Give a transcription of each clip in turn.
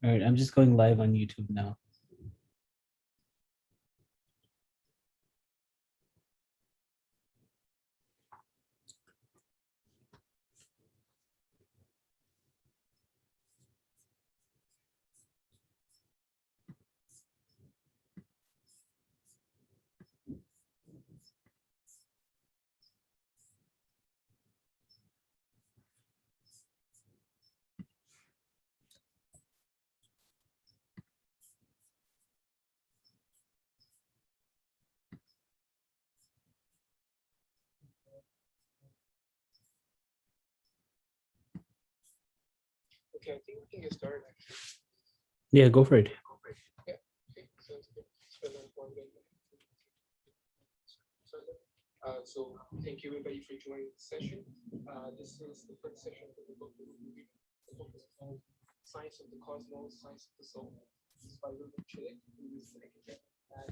All right, I'm just going live on YouTube now. Okay, I think we can get started. Yeah, go for it. Yeah, okay, sounds good. Spend on one minute. So thank you everybody for joining the session. This is the first session of the book that we'll be reading. The book is called Science of the Cosmos, Science of the Soul. This is by William Chile, who is an academic at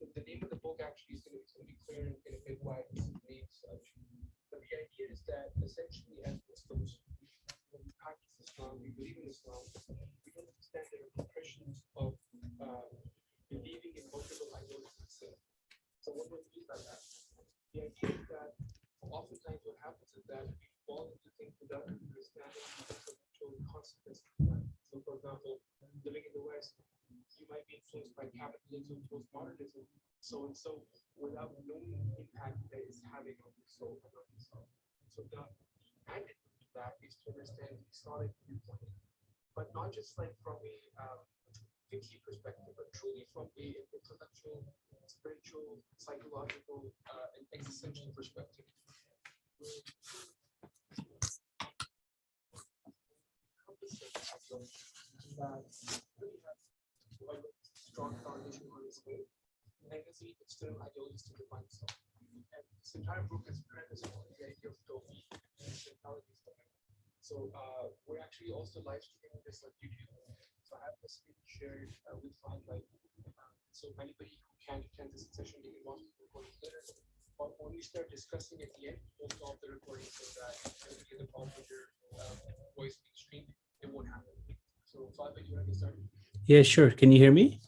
and the name of the book actually is going to be clear in a bit why this is named such. But the idea is that essentially as Muslims, when we practice Islam, we believe in Islam, we don't understand there are impressions of believing in multiple ideologies. So what do we mean by that? The idea is that oftentimes what happens is that we fall into things without understanding the potential consequences of that. So for example, living in the West, you might be influenced by capitalism, postmodernism, so and so, without knowing the impact that is having on the soul and on yourself. So the antidote to that is to understand the Islamic viewpoint, but not just like from a fiqh perspective, but truly from a intellectual, spiritual, psychological, and existential perspective. That really has like a strong foundation on its way. Legacy, external ideologies to define itself. And this entire book is premised on the idea of Tawheed and intelligence. So we're actually also live streaming this on YouTube. So I have this screen shared with Spotlight. So anybody who can attend this session, they can watch the recording later. But when we start discussing at the end, we'll stop the recording so that if you get the problem with your voice being streamed, it won't happen. So Spotlight, you want to get started? Yeah, sure. Can you hear me?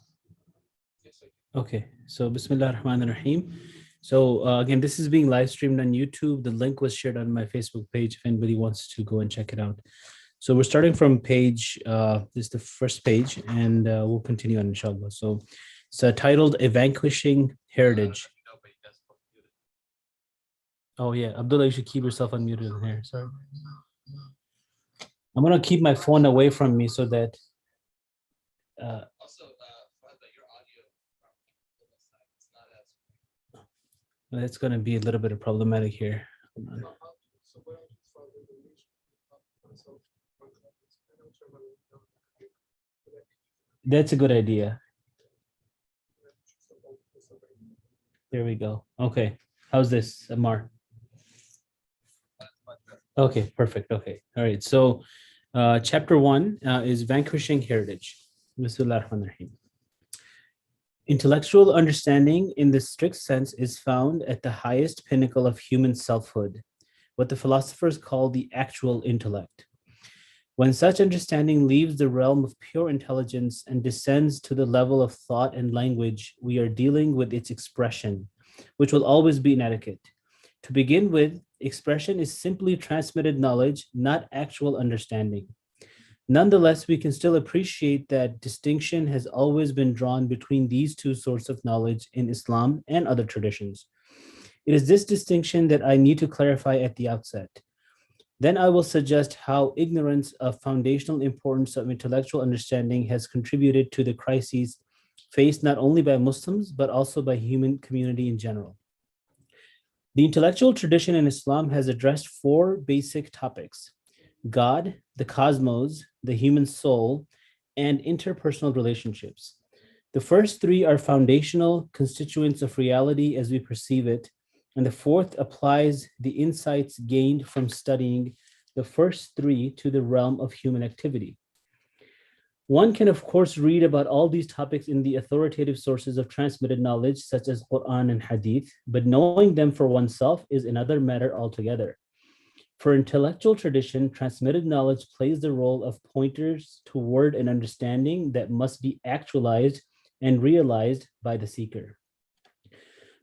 Yes, I can. Okay. So Bismillah ar-Rahman ar-Rahim. So again, this is being live streamed on YouTube. The link was shared on my Facebook page if anybody wants to go and check it out. So we're starting from page, this is the first page, and we'll continue on inshallah. So it's titled A Vanquishing Heritage. Oh yeah, Abdullah, you should keep yourself unmuted in here. Sorry. I'm gonna keep my phone away from me so that that's gonna be a little bit of problematic here. Hold on. That's a good idea. There we go. Okay. How's this, Amar? Okay, perfect. Okay. All right. So chapter 1 is Vanquishing Heritage. Bismillah ar-Rahman ar-Rahim. Intellectual understanding in the strict sense is found at the highest pinnacle of human selfhood, what the philosophers call the actual intellect. When such understanding leaves the realm of pure intelligence and descends to the level of thought and language, we are dealing with its expression, which will always be inadequate. To begin with, expression is simply transmitted knowledge, not actual understanding. Nonetheless, we can still appreciate that distinction has always been drawn between these two sorts of knowledge in Islam and other traditions. It is this distinction that I need to clarify at the outset. Then I will suggest how ignorance of foundational importance of intellectual understanding has contributed to the crises faced not only by Muslims, but also by human community in general. The intellectual tradition in Islam has addressed 4 basic topics: God, the cosmos, the human soul, and interpersonal relationships. The first 3 are foundational constituents of reality as we perceive it, and the fourth applies the insights gained from studying the first 3 to the realm of human activity. One can, of course, read about all these topics in the authoritative sources of transmitted knowledge, such as Quran and Hadith, but knowing them for oneself is another matter altogether. For intellectual tradition, transmitted knowledge plays the role of pointers toward an understanding that must be actualized and realized by the seeker.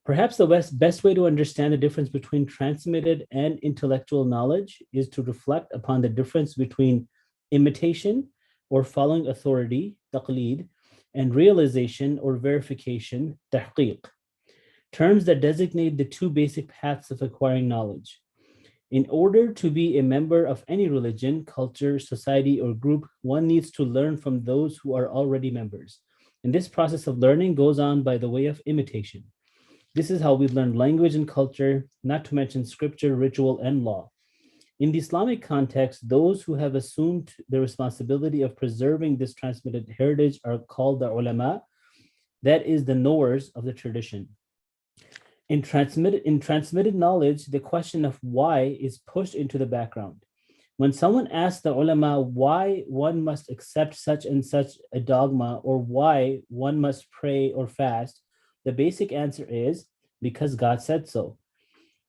Perhaps the best way to understand the difference between transmitted and intellectual knowledge is to reflect upon the difference between imitation or following authority, taqlid, and realization or verification, tahqiq, terms that designate the two basic paths of acquiring knowledge. In order to be a member of any religion, culture, society, or group, one needs to learn from those who are already members. And this process of learning goes on by the way of imitation. This is how we learn language and culture, not to mention scripture, ritual, and law. In the Islamic context, those who have assumed the responsibility of preserving this transmitted heritage are called the ulama, that is, the knowers of the tradition. In transmitted knowledge, the question of why is pushed into the background. When someone asks the ulama why one must accept such and such a dogma or why one must pray or fast, the basic answer is because God said so,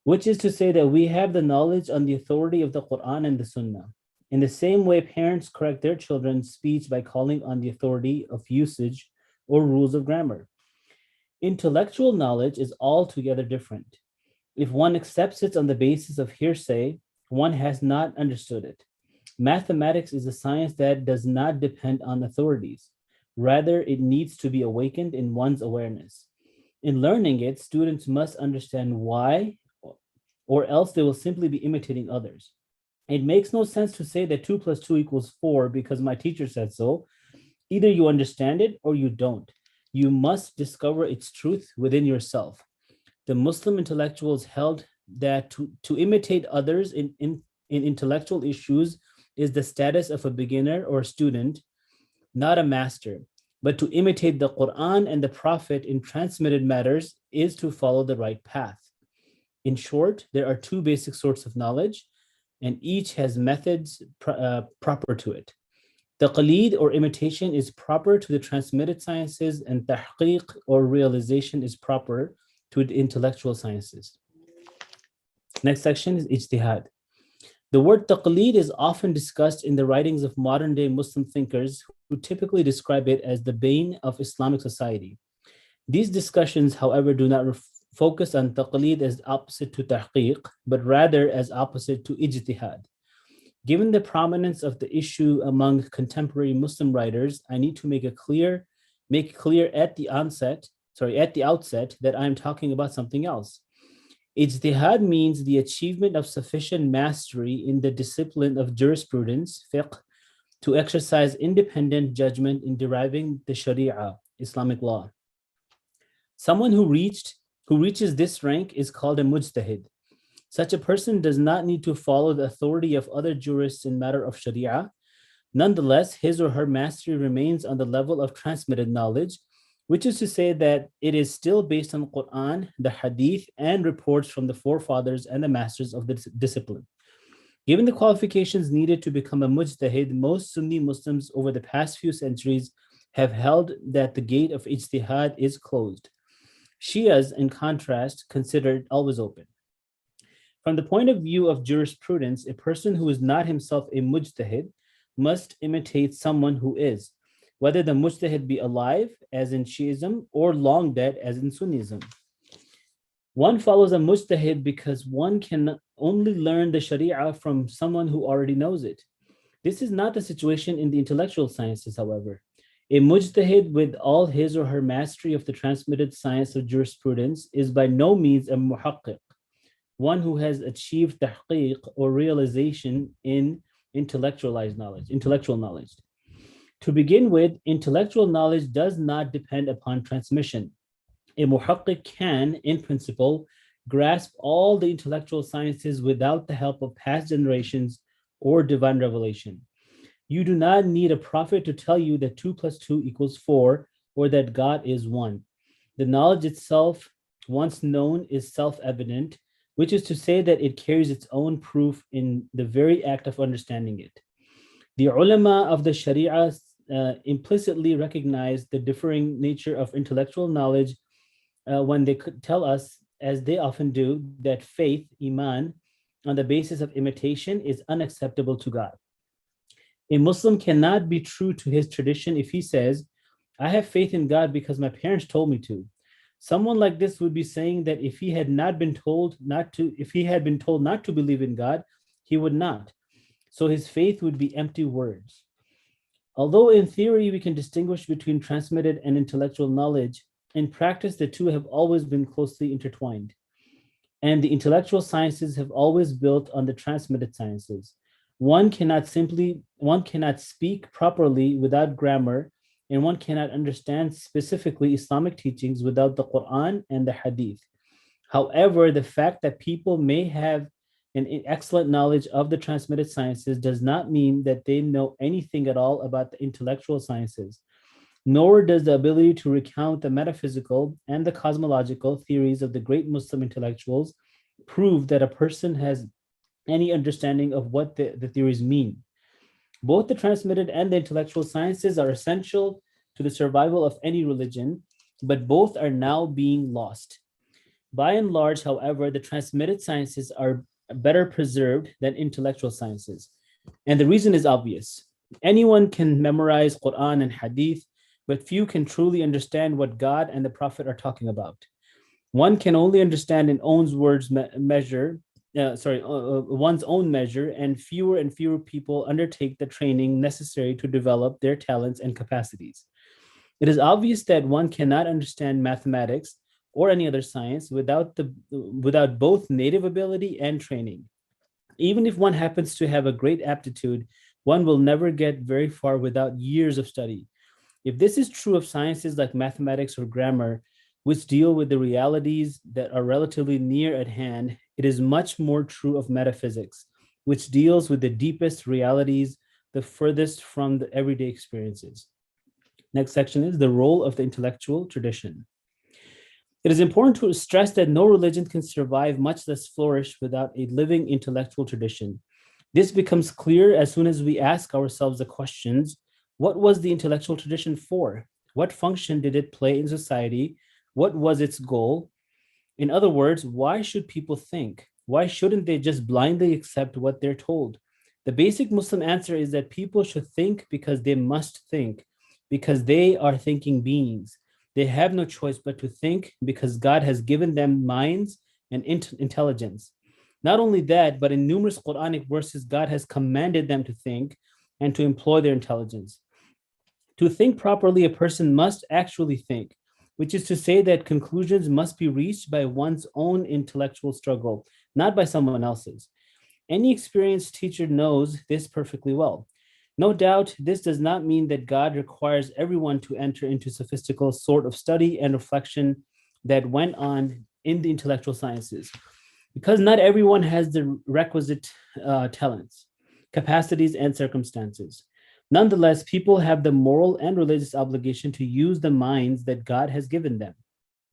which is to say that we have the knowledge on the authority of the Quran and the Sunnah. In the same way, parents correct their children's speech by calling on the authority of usage or rules of grammar. Intellectual knowledge is altogether different. If one accepts it on the basis of hearsay, one has not understood it. Mathematics is a science that does not depend on authorities. Rather, it needs to be awakened in one's awareness. In learning it, students must understand why, or else they will simply be imitating others. It makes no sense to say that 2 plus 2 equals 4 because my teacher said so. Either you understand it or you don't. You must discover its truth within yourself. The Muslim intellectuals held that to imitate others in intellectual issues is the status of a beginner or student, not a master. But to imitate the Quran and the Prophet in transmitted matters is to follow the right path. In short, there are two basic sorts of knowledge, and each has methods proper to it. Taqlid or imitation is proper to the transmitted sciences, and tahqiq or realization is proper to the intellectual sciences. Next section is ijtihad. The word taqlid is often discussed in the writings of modern day Muslim thinkers who typically describe it as the bane of Islamic society. These discussions, however, do not focus on taqlid as opposite to tahqiq, but rather as opposite to ijtihad. Given the prominence of the issue among contemporary Muslim writers, I need to make it clear at the outset that I'm talking about something else. Ijtihad means the achievement of sufficient mastery in the discipline of jurisprudence, fiqh, to exercise independent judgment in deriving the Sharia, Islamic law. Someone who reaches this rank is called a mujtahid. Such a person does not need to follow the authority of other jurists in matter of Sharia. Nonetheless, his or her mastery remains on the level of transmitted knowledge, which is to say that it is still based on Quran, the Hadith, and reports from the forefathers and the masters of the discipline. Given the qualifications needed to become a mujtahid, most Sunni Muslims over the past few centuries have held that the gate of ijtihad is closed. Shias, in contrast, consider it always open. From the point of view of jurisprudence, a person who is not himself a mujtahid must imitate someone who is, whether the mujtahid be alive, as in Shiism, or long dead, as in Sunnism. One follows a mujtahid because one can only learn the Sharia from someone who already knows it. This is not the situation in the intellectual sciences, however. A mujtahid with all his or her mastery of the transmitted science of jurisprudence is by no means a muhaqqiq, one who has achieved tahqiq or realization in intellectual knowledge. To begin with, intellectual knowledge does not depend upon transmission. A muhaqqiq can, in principle, grasp all the intellectual sciences without the help of past generations or divine revelation. You do not need a prophet to tell you that 2 plus 2 equals 4 or that God is one. The knowledge itself, once known, is self-evident, which is to say that it carries its own proof in the very act of understanding it. The ulama of the Sharia implicitly recognize the differing nature of intellectual knowledge when they could tell us, as they often do, that faith, iman, on the basis of imitation is unacceptable to God. A Muslim cannot be true to his tradition if he says, I have faith in God because my parents told me to. Someone like this would be saying that if he had not been told not to, if he had been told not to believe in God, he would not. So his faith would be empty words. Although in theory we can distinguish between transmitted and intellectual knowledge, in practice the two have always been closely intertwined. And the intellectual sciences have always built on the transmitted sciences. One cannot speak properly without grammar, and one cannot understand specifically Islamic teachings without the Quran and the Hadith. However, the fact that people may have an excellent knowledge of the transmitted sciences does not mean that they know anything at all about the intellectual sciences, nor does the ability to recount the metaphysical and the cosmological theories of the great Muslim intellectuals prove that a person has any understanding of what the theories mean. Both the transmitted and the intellectual sciences are essential to the survival of any religion, but both are now being lost. By and large, however, the transmitted sciences are better preserved than intellectual sciences. And the reason is obvious. Anyone can memorize Quran and Hadith, but few can truly understand what God and the Prophet are talking about. One can only understand in one's words measure, one's own measure, and fewer people undertake the training necessary to develop their talents and capacities. It is obvious that one cannot understand mathematics or any other science without both native ability and training. Even if one happens to have a great aptitude, one will never get very far without years of study. If this is true of sciences like mathematics or grammar, which deal with the realities that are relatively near at hand, it is much more true of metaphysics, which deals with the deepest realities, the furthest from the everyday experiences. Next section is the role of the intellectual tradition. It is important to stress that no religion can survive, much less flourish, without a living intellectual tradition. This becomes clear as soon as we ask ourselves the questions: what was the intellectual tradition for? What function did it play in society? What was its goal? In other words, why should people think? Why shouldn't they just blindly accept what they're told? The basic Muslim answer is that people should think because they must think, because they are thinking beings. They have no choice but to think because God has given them minds and intelligence. Not only that, but in numerous Quranic verses, God has commanded them to think and to employ their intelligence. To think properly, a person must actually think, which is to say that conclusions must be reached by one's own intellectual struggle, not by someone else's. Any experienced teacher knows this perfectly well. No doubt, this does not mean that God requires everyone to enter into sophistical sort of study and reflection that went on in the intellectual sciences, because not everyone has the requisite talents, capacities, and circumstances. Nonetheless, people have the moral and religious obligation to use the minds that God has given them.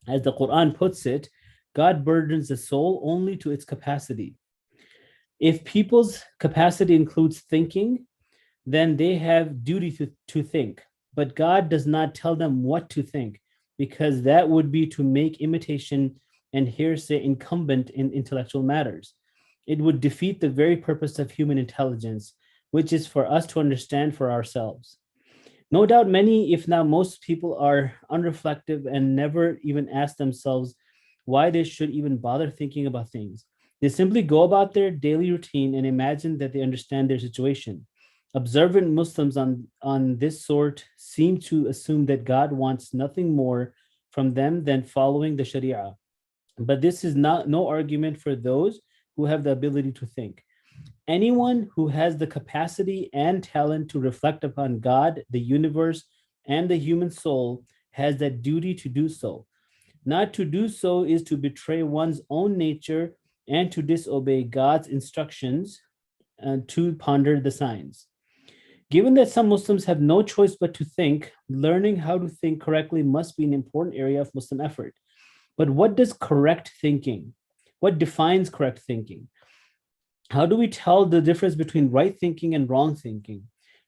As the Quran puts it, God burdens the soul only to its capacity. If people's capacity includes thinking, then they have duty to think. But God does not tell them what to think, because that would be to make imitation and hearsay incumbent in intellectual matters. It would defeat the very purpose of human intelligence, which is for us to understand for ourselves. No doubt many, if not most people, are unreflective and never even ask themselves why they should even bother thinking about things. They simply go about their daily routine and imagine that they understand their situation. Observant Muslims on this sort seem to assume that God wants nothing more from them than following the Sharia. But this is not no argument for those who have the ability to think. Anyone who has the capacity and talent to reflect upon God, the universe, and the human soul has that duty to do so. Not to do so is to betray one's own nature and to disobey God's instructions and to ponder the signs. Given that some Muslims have no choice but to think, learning how to think correctly must be an important area of Muslim effort. But what does correct thinking? What defines correct thinking? How do we tell the difference between right thinking and wrong thinking?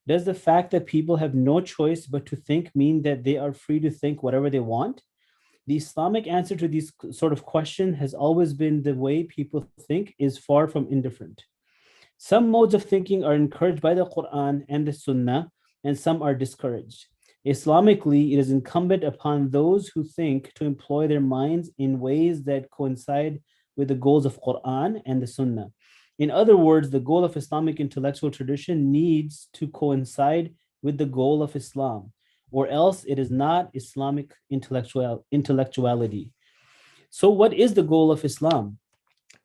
Does the fact that people have no choice but to think mean that they are free to think whatever they want? The Islamic answer to these sort of question has always been the way people think is far from indifferent. Some modes of thinking are encouraged by the Quran and the Sunnah, and some are discouraged. Islamically, it is incumbent upon those who think to employ their minds in ways that coincide with the goals of Quran and the Sunnah. In other words, the goal of Islamic intellectual tradition needs to coincide with the goal of Islam, or else it is not Islamic intellectuality. So, what is the goal of Islam?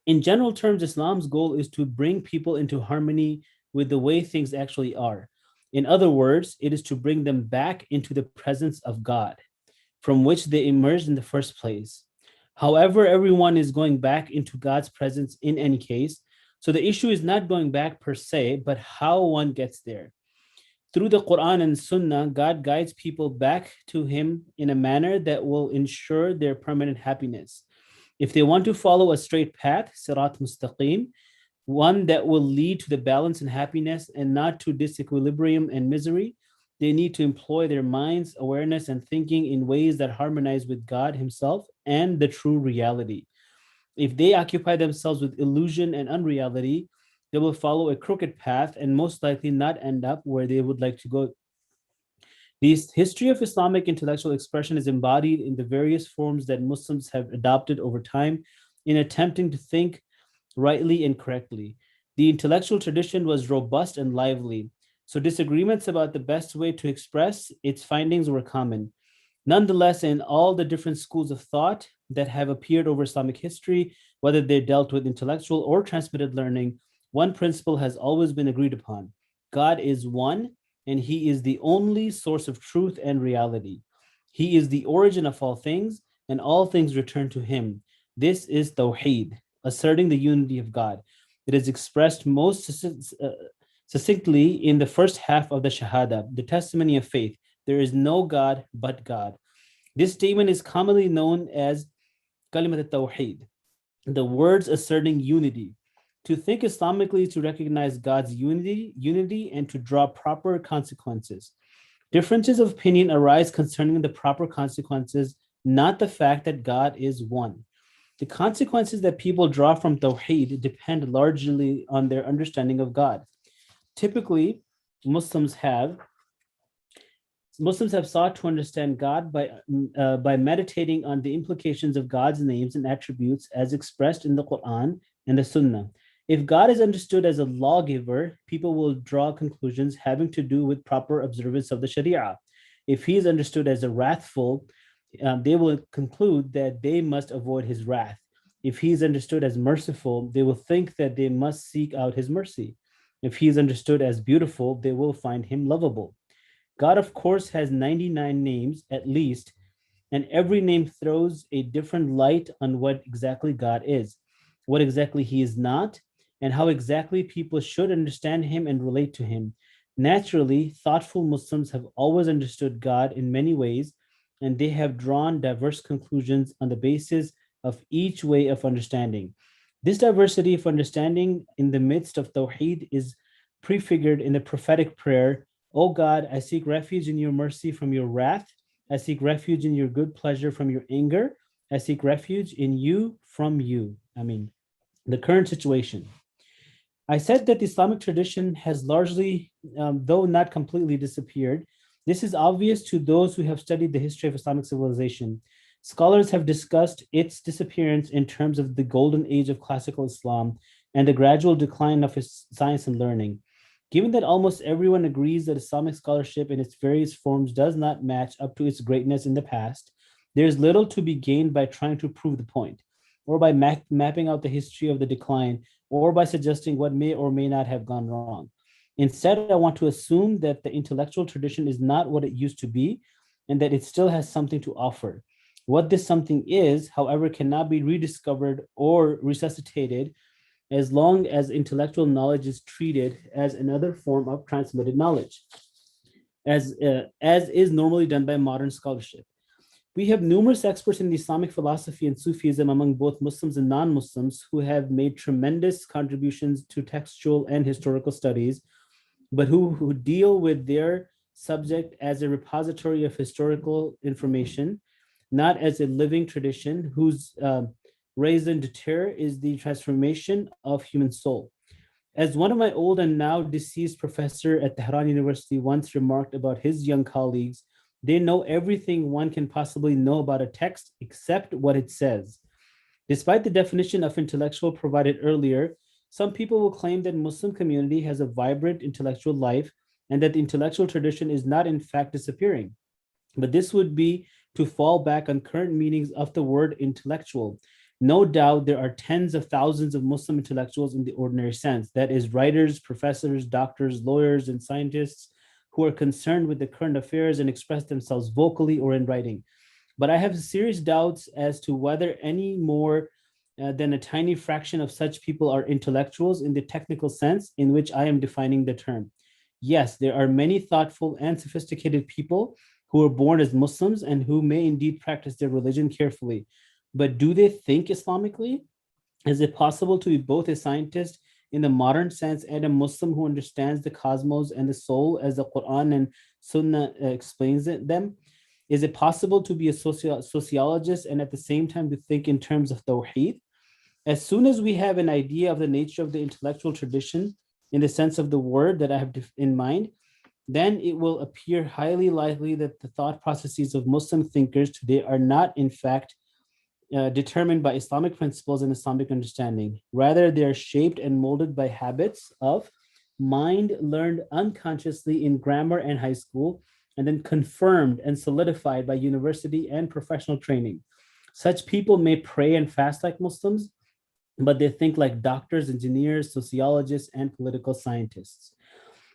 In general terms, Islam's goal is to bring people into harmony with the way things actually are. In other words, it is to bring them back into the presence of God, from which they emerged in the first place. However, everyone is going back into God's presence in any case. So the issue is not going back per se, but how one gets there. Through the Quran and Sunnah, God guides people back to Him in a manner that will ensure their permanent happiness. If they want to follow a straight path, Sirat Mustaqim, one that will lead to the balance and happiness and not to disequilibrium and misery, they need to employ their minds, awareness, and thinking in ways that harmonize with God Himself and the true reality. If they occupy themselves with illusion and unreality, they will follow a crooked path and most likely not end up where they would like to go. The history of Islamic intellectual expression is embodied in the various forms that Muslims have adopted over time in attempting to think rightly and correctly. The intellectual tradition was robust and lively, so disagreements about the best way to express its findings were common. Nonetheless, in all the different schools of thought that have appeared over Islamic history, whether they dealt with intellectual or transmitted learning, one principle has always been agreed upon: God is one, and He is the only source of truth and reality. He is the origin of all things, and all things return to Him. This is Tawheed, asserting the unity of God. It is expressed most succinctly in the first half of the Shahada, the testimony of faith. There is no God but God. This statement is commonly known as Kalimat al-Tawheed, the words asserting unity. To think Islamically is to recognize God's unity and to draw proper consequences. Differences of opinion arise concerning the proper consequences, not the fact that God is one. The consequences that people draw from Tawheed depend largely on their understanding of God. Typically, Muslims have Muslims have sought to understand God by meditating on the implications of God's names and attributes as expressed in the Quran and the Sunnah. If God is understood as a lawgiver, people will draw conclusions having to do with proper observance of the Sharia. If he is understood as a wrathful, they will conclude that they must avoid his wrath. If he is understood as merciful, they will think that they must seek out his mercy. If he is understood as beautiful, they will find him lovable. God, of course, has 99 names at least, and every name throws a different light on what exactly God is, what exactly he is not, and how exactly people should understand him and relate to him. Naturally, thoughtful Muslims have always understood God in many ways, and they have drawn diverse conclusions on the basis of each way of understanding. This diversity of understanding in the midst of Tawheed is prefigured in the prophetic prayer: O God, I seek refuge in your mercy from your wrath. I seek refuge in your good pleasure from your anger. I seek refuge in you from you. I mean, the current situation. I said that the Islamic tradition has largely, though not completely, disappeared. This is obvious to those who have studied the history of Islamic civilization. Scholars have discussed its disappearance in terms of the golden age of classical Islam and the gradual decline of its science and learning. Given that almost everyone agrees that Islamic scholarship in its various forms does not match up to its greatness in the past, there is little to be gained by trying to prove the point, or by mapping out the history of the decline, or by suggesting what may or may not have gone wrong. Instead, I want to assume that the intellectual tradition is not what it used to be, and that it still has something to offer. What this something is, however, cannot be rediscovered or resuscitated as long as intellectual knowledge is treated as another form of transmitted knowledge, as is normally done by modern scholarship. We have numerous experts in the Islamic philosophy and Sufism among both Muslims and non-Muslims who have made tremendous contributions to textual and historical studies, but who deal with their subject as a repository of historical information not as a living tradition whose raison d'etre is the transformation of human soul. As one of my old and now deceased professor at Tehran University once remarked about his young colleagues, they know everything one can possibly know about a text except what it says. Despite the definition of intellectual provided earlier, some people will claim that Muslim community has a vibrant intellectual life and that the intellectual tradition is not in fact disappearing. But this would be to fall back on current meanings of the word intellectual. No doubt there are tens of thousands of Muslim intellectuals in the ordinary sense, that is, writers, professors, doctors, lawyers, and scientists who are concerned with the current affairs and express themselves vocally or in writing. But I have serious doubts as to whether any more than a tiny fraction of such people are intellectuals in the technical sense in which I am defining the term. Yes, there are many thoughtful and sophisticated people who are born as Muslims and who may indeed practice their religion carefully. But do they think Islamically? Is it possible to be both a scientist in the modern sense and a Muslim who understands the cosmos and the soul as the Quran and Sunnah explains them? Is it possible to be a sociologist and at the same time to think in terms of Tawheed? As soon as we have an idea of the nature of the intellectual tradition in the sense of the word that I have in mind, then it will appear highly likely that the thought processes of Muslim thinkers today are not, in fact, determined by Islamic principles and Islamic understanding. Rather, they are shaped and molded by habits of mind learned unconsciously in grammar and high school, and then confirmed and solidified by university and professional training. Such people may pray and fast like Muslims, but they think like doctors, engineers, sociologists, and political scientists.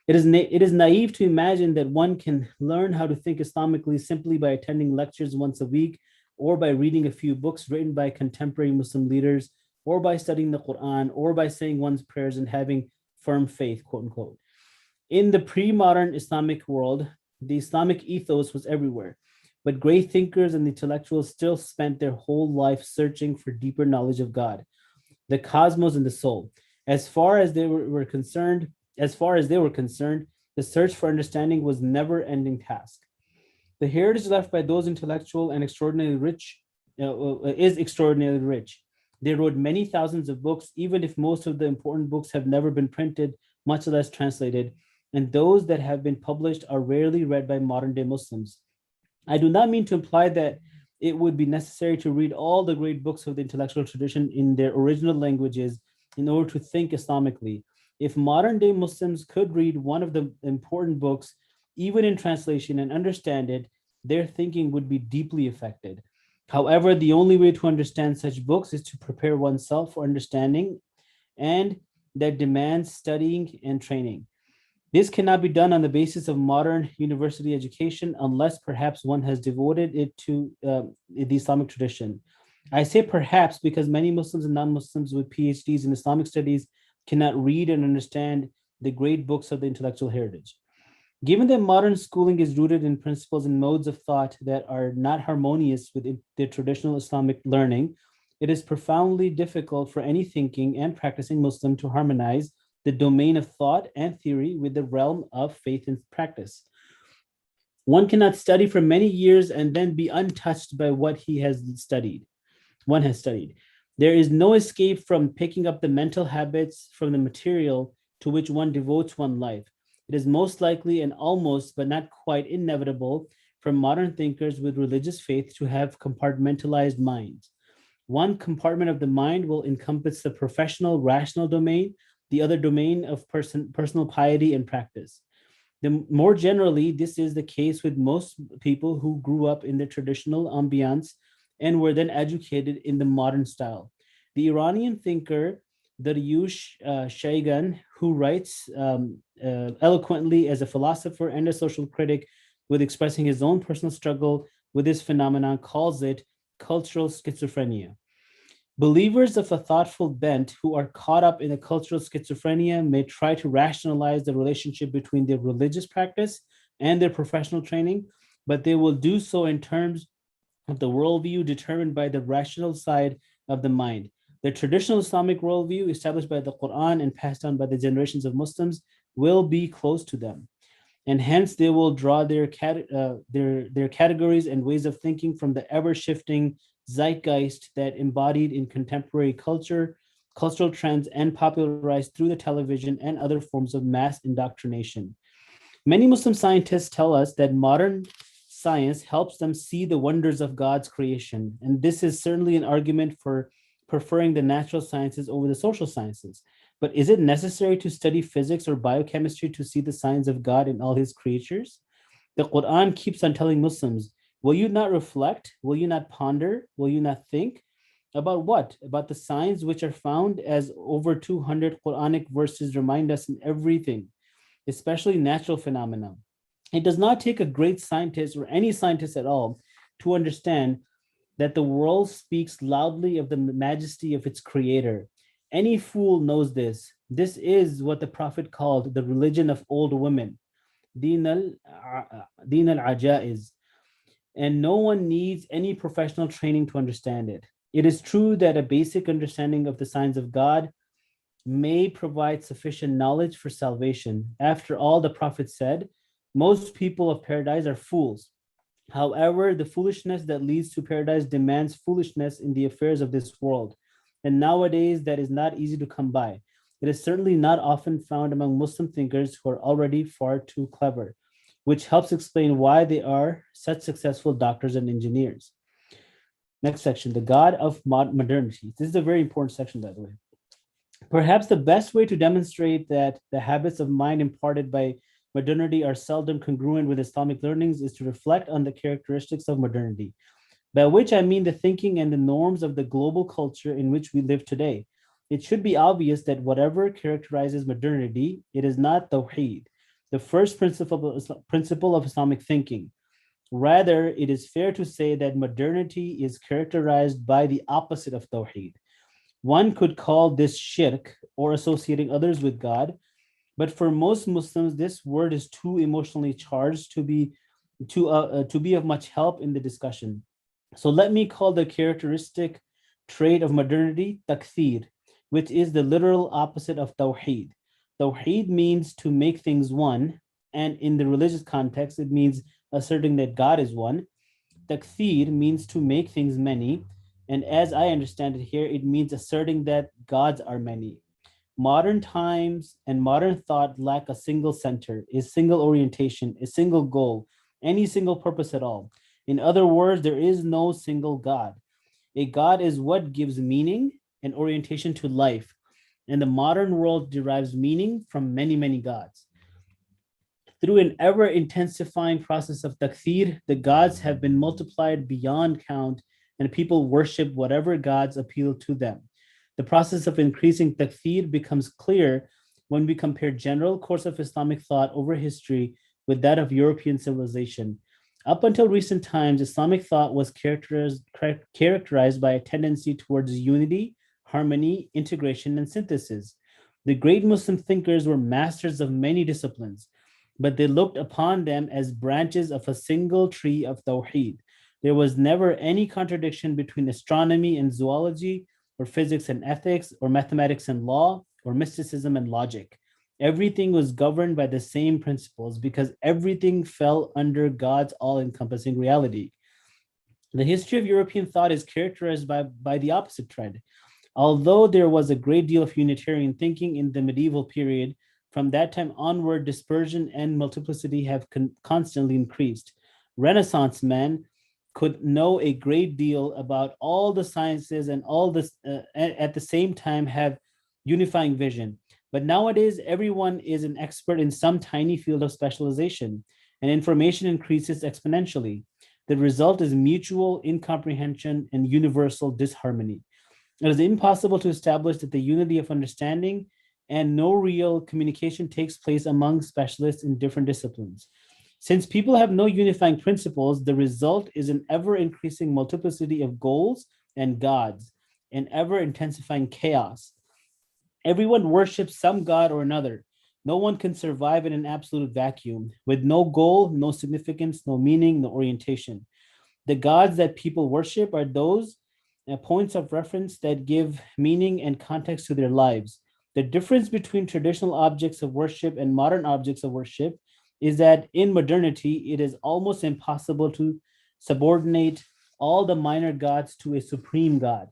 It is naive to imagine that one can learn how to think Islamically simply by attending lectures once a week, or by reading a few books written by contemporary Muslim leaders, or by studying the Quran, or by saying one's prayers and having firm faith, quote unquote. In the pre modern Islamic world, the Islamic ethos was everywhere, but great thinkers and intellectuals still spent their whole life searching for deeper knowledge of God, the cosmos, and the soul. As far as were concerned, the search for understanding was never-ending task. The heritage left by those intellectual and extraordinarily rich is extraordinarily rich. They wrote many thousands of books, even if most of the important books have never been printed, much less translated, and those that have been published are rarely read by modern day Muslims. I do not mean to imply that it would be necessary to read all the great books of the intellectual tradition in their original languages in order to think Islamically. If modern day Muslims could read one of the important books, even in translation, and understand it, their thinking would be deeply affected. However, the only way to understand such books is to prepare oneself for understanding, and that demands studying and training. This cannot be done on the basis of modern university education unless perhaps one has devoted it to the Islamic tradition. I say perhaps because many Muslims and non Muslims with PhDs in Islamic studies cannot read and understand the great books of the intellectual heritage. Given that modern schooling is rooted in principles and modes of thought that are not harmonious with the traditional Islamic learning, it is profoundly difficult for any thinking and practicing Muslim to harmonize the domain of thought and theory with the realm of faith and practice. One cannot study for many years and then be untouched by what he has studied. One has studied. There is no escape from picking up the mental habits from the material to which one devotes one's life. It is most likely and almost, but not quite, inevitable for modern thinkers with religious faith to have compartmentalized minds. One compartment of the mind will encompass the professional, rational domain, the other domain of personal piety and practice. More generally, this is the case with most people who grew up in the traditional ambiance and were then educated in the modern style. The Iranian thinker Daryush Shaygan, who writes eloquently as a philosopher and a social critic with expressing his own personal struggle with this phenomenon, calls it cultural schizophrenia. Believers of a thoughtful bent who are caught up in a cultural schizophrenia may try to rationalize the relationship between their religious practice and their professional training, but they will do so in terms of the worldview determined by the rational side of the mind. The traditional Islamic worldview, established by the Quran and passed on by the generations of Muslims, will be close to them. and hence they will draw their categories and ways of thinking from the ever-shifting zeitgeist that embodied in contemporary culture, cultural trends, and popularized through the television and other forms of mass indoctrination. Many Muslim scientists tell us that modern science helps them see the wonders of God's creation, and this is certainly an argument for preferring the natural sciences over the social sciences. But is it necessary to study physics or biochemistry to see the signs of God in all his creatures? The Quran keeps on telling Muslims, will you not reflect? Will you not ponder? Will you not think? About what? About the signs which are found as over 200 Quranic verses remind us in everything, especially natural phenomena. It does not take a great scientist or any scientist at all to understand that the world speaks loudly of the majesty of its creator. Any fool knows this. This is what the Prophet called the religion of old women, Din al-Ajaiz, and no one needs any professional training to understand it. It is true that a basic understanding of the signs of God may provide sufficient knowledge for salvation. After all, the Prophet said, most people of paradise are fools. However, the foolishness that leads to paradise demands foolishness in the affairs of this world. And nowadays, that is not easy to come by. It is certainly not often found among Muslim thinkers who are already far too clever, which helps explain why they are such successful doctors and engineers. Next section, the God of Modernity. This is a very important section, by the way. Perhaps the best way to demonstrate that the habits of mind imparted by modernity are seldom congruent with Islamic learnings is to reflect on the characteristics of modernity, by which I mean the thinking and the norms of the global culture in which we live today. It should be obvious that whatever characterizes modernity, it is not Tawheed, the first principle of Islamic thinking. Rather, it is fair to say that modernity is characterized by the opposite of Tawheed. One could call this shirk or associating others with God, but for most Muslims, this word is too emotionally charged to be of much help in the discussion. So let me call the characteristic trait of modernity takthir, which is the literal opposite of tawheed. Tawheed means to make things one, and in the religious context, it means asserting that God is one. Takthir means to make things many, and as I understand it here, it means asserting that gods are many. Modern times and modern thought lack a single center, a single orientation, a single goal, any single purpose at all. In other words, there is no single God. A God is what gives meaning and orientation to life, and the modern world derives meaning from many, many gods. Through an ever intensifying process of takfir, the gods have been multiplied beyond count, and people worship whatever gods appeal to them. The process of increasing takfir becomes clear when we compare general course of Islamic thought over history with that of European civilization. Up until recent times, Islamic thought was characterized by a tendency towards unity, harmony, integration, and synthesis. The great Muslim thinkers were masters of many disciplines, but they looked upon them as branches of a single tree of Tawheed. There was never any contradiction between astronomy and zoology, or physics and ethics, or mathematics and law, or mysticism and logic. Everything was governed by the same principles because everything fell under God's all encompassing reality. The history of European thought is characterized by the opposite trend. Although there was a great deal of Unitarian thinking in the medieval period, from that time onward, dispersion and multiplicity have constantly increased. Renaissance men could know a great deal about all the sciences and all this at the same time have unifying vision. But nowadays, everyone is an expert in some tiny field of specialization, and information increases exponentially. The result is mutual incomprehension and universal disharmony. It is impossible to establish that the unity of understanding and no real communication takes place among specialists in different disciplines. Since people have no unifying principles, the result is an ever increasing multiplicity of goals and gods, an ever intensifying chaos. Everyone worships some god or another. No one can survive in an absolute vacuum with no goal, no significance, no meaning, no orientation. The gods that people worship are those points of reference that give meaning and context to their lives. The difference between traditional objects of worship and modern objects of worship is that in modernity, it is almost impossible to subordinate all the minor gods to a supreme God.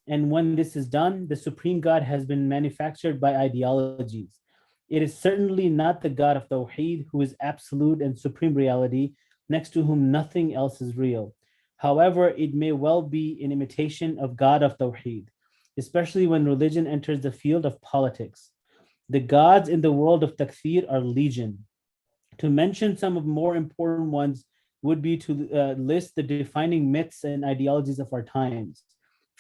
And when this is done, the supreme God has been manufactured by ideologies. It is certainly not the God of Tawheed, who is absolute and supreme reality, next to whom nothing else is real. However, it may well be an imitation of God of Tawheed, especially when religion enters the field of politics. The gods in the world of Takfir are legion. To mention some of more important ones would be to list the defining myths and ideologies of our times: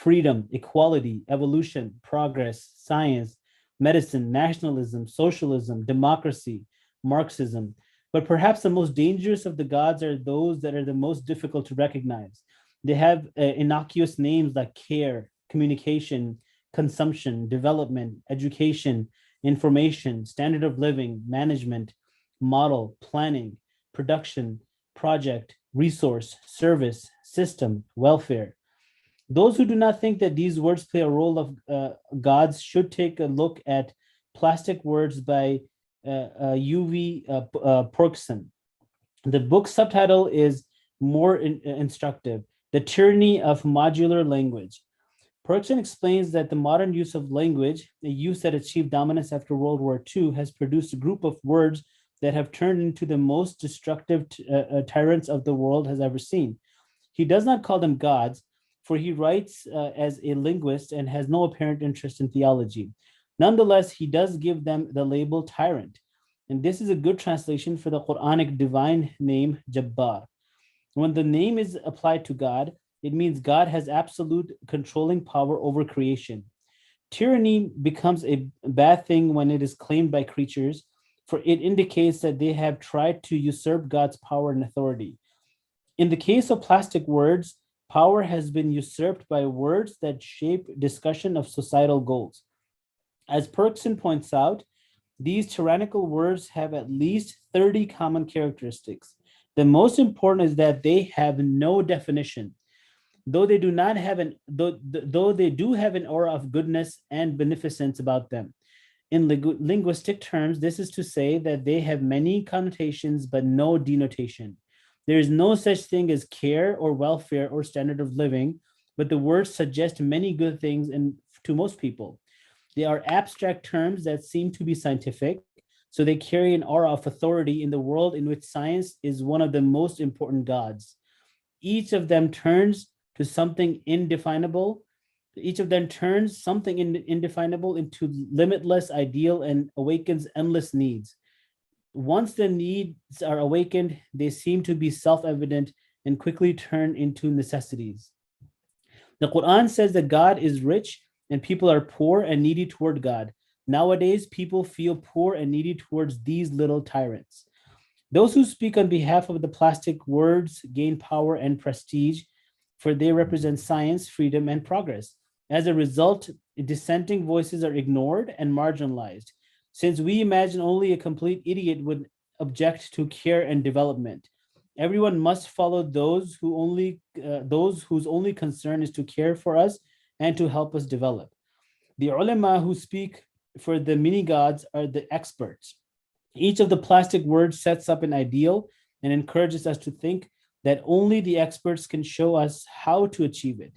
freedom, equality, evolution, progress, science, medicine, nationalism, socialism, democracy, Marxism. But perhaps the most dangerous of the gods are those that are the most difficult to recognize. They have innocuous names like care, communication, consumption, development, education, information, standard of living, management, model, planning, production, project, resource, service, system, welfare. Those who do not think that these words play a role of gods should take a look at Plastic Words by U.V. Perkson. The book's subtitle is more instructive: The Tyranny of Modular Language. Perkson explains that the modern use of language, a use that achieved dominance after World War II, has produced a group of words that have turned into the most destructive tyrants of the world has ever seen. He does not call them gods, for he writes as a linguist and has no apparent interest in theology. Nonetheless, he does give them the label tyrant. And this is a good translation for the Quranic divine name Jabbar. When the name is applied to God, it means God has absolute controlling power over creation. Tyranny becomes a bad thing when it is claimed by creatures, for it indicates that they have tried to usurp God's power and authority. In the case of Plastic Words, power has been usurped by words that shape discussion of societal goals. As Perkson points out, these tyrannical words have at least 30 common characteristics. The most important is that they have no definition. Though they do not have an though they do have an aura of goodness and beneficence about them. In linguistic terms, this is to say that they have many connotations but no denotation. There is no such thing as care or welfare or standard of living, but the words suggest many good things to most people. They are abstract terms that seem to be scientific, so they carry an aura of authority in the world in which science is one of the most important gods. Each of them turns to something indefinable. Each of them turns something indefinable into limitless ideal and awakens endless needs. Once the needs are awakened, they seem to be self-evident and quickly turn into necessities. The Quran says that God is rich and people are poor and needy toward God. Nowadays, people feel poor and needy towards these little tyrants. Those who speak on behalf of the Plastic Words gain power and prestige, for they represent science, freedom, and progress. As a result, dissenting voices are ignored and marginalized, since we imagine only a complete idiot would object to care and development. Everyone must follow those whose only concern is to care for us and to help us develop. The ulama who speak for the mini gods are the experts. Each of the Plastic Words sets up an ideal and encourages us to think that only the experts can show us how to achieve it.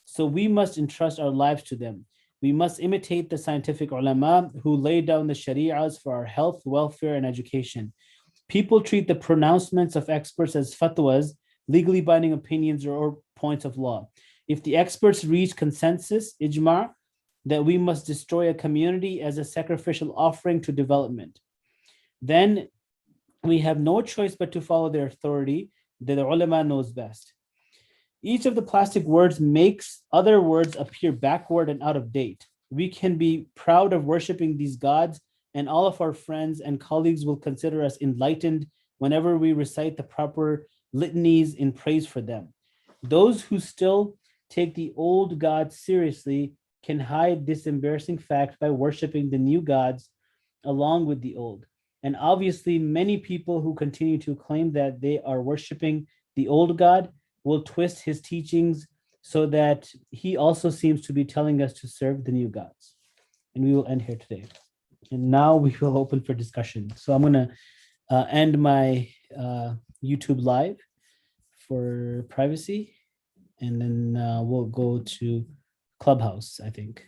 So we must entrust our lives to them. We must imitate the scientific ulama who laid down the shari'as for our health, welfare, and education. People treat the pronouncements of experts as fatwas, legally binding opinions or points of law. If the experts reach consensus, ijma', that we must destroy a community as a sacrificial offering to development, then we have no choice but to follow their authority, that the ulama knows best. Each of the Plastic Words makes other words appear backward and out of date. We can be proud of worshiping these gods, and all of our friends and colleagues will consider us enlightened whenever we recite the proper litanies in praise for them. Those who still take the old gods seriously can hide this embarrassing fact by worshiping the new gods along with the old. And obviously, many people who continue to claim that they are worshiping the old God will twist his teachings so that he also seems to be telling us to serve the new gods. And we will end here today. And now we will open for discussion. So I'm going to end my YouTube live for privacy, and then we'll go to Clubhouse, I think.